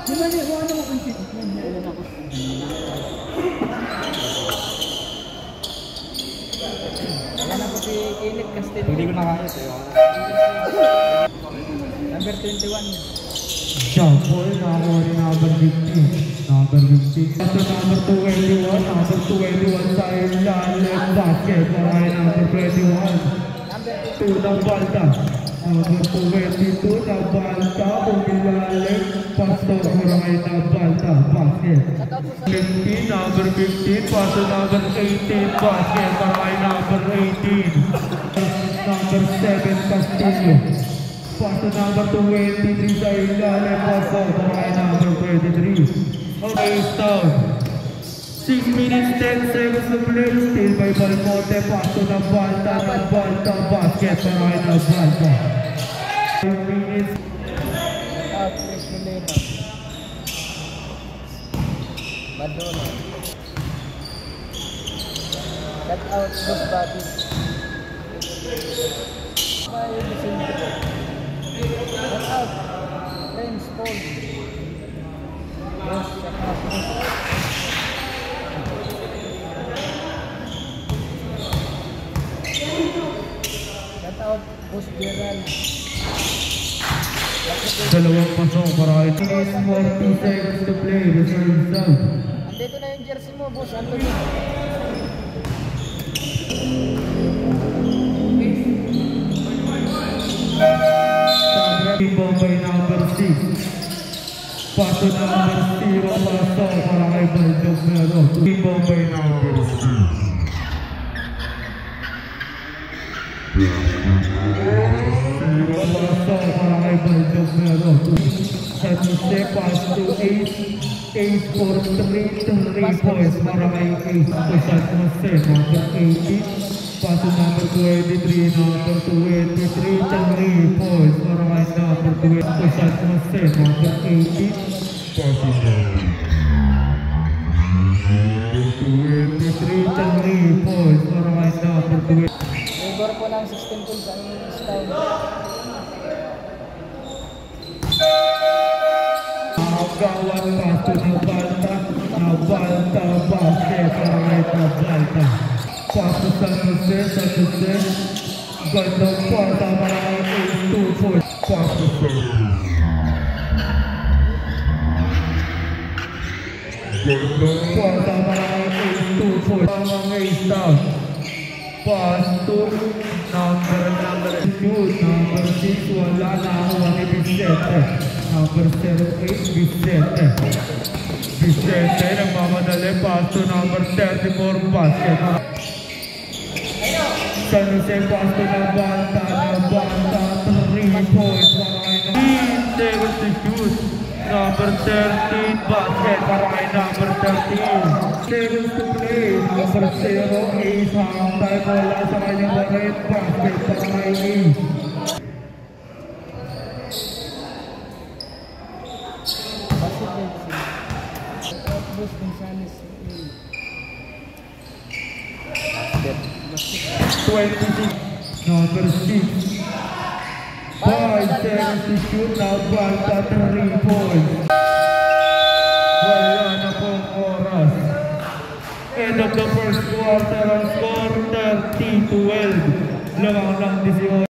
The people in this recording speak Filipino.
Di ba niya, kung ano mo kung sit? Ilan ako? Wala na po si Kenneth Castillo. Hindi ko nakaya ito. Number 21. Shuffle, number 15. Number 15. Number 21. Number 21 sa ilalim. Basket. Maray number 21. To na balta. Number 22 na balta. Umilalim. Pastor. Maray na balta. Basket. 15. Number 15. Pastor number 18. Basket. Maray number 18. Number 7. Castillo. Pastor number 23 sa ilalim. Pastor. Maray number 23. Okay, stop. 6 minutes 10 seconds to play. Still by Balmonte. Pastor na balta. Basket. Maray na balta. 5 minutes. Badona. Cut out those bodies. Cut out. Friends, Paul. Yes, cut out. Cut out, Boss Gerald. Dalawang pasok para ito. 40 seconds to play. Reserve zone. Andito na yung jersey mo, Boss Anthony. Bombay number 6. Paso number 0. Paso para kay Baldog Mero. Bombay number 6. Paso para kay Baldog Mero. San Jose pass to Ace for 3 points para kay Ace to San Jose number 18. Paso number 23, number 23, 3 points para kay number 20 to San Jose number 18. Paso number 23, 3 points para kay number 20. Rigor po ng 16 points ang style. Agawan paso na balta, basket para kay na balta. Paso San Jose, gandang pasa para kay 2 points. Paso San Jose. Gandang pasa para kay 2 points. Mga Ace down. Pass to number 6, wala na ako ni Vicente. Number 08, Vicente. Vicente, nagmamadali. Pass to number 34, basket. San Jose pass to na balta, 3 points. 15 seconds to shoot. Number 13, basket para kay number 13. Seconds to play. Number 0, Ace. Hangtay bola sa kanyang barit. Basket para kay Ace. Boss Gonzales. 26, number 6. 5 seconds to shoot. Now balta, 3 points. Wala na pong oras. End of the first quarter. Ang score 30-12. Lamang ng 18.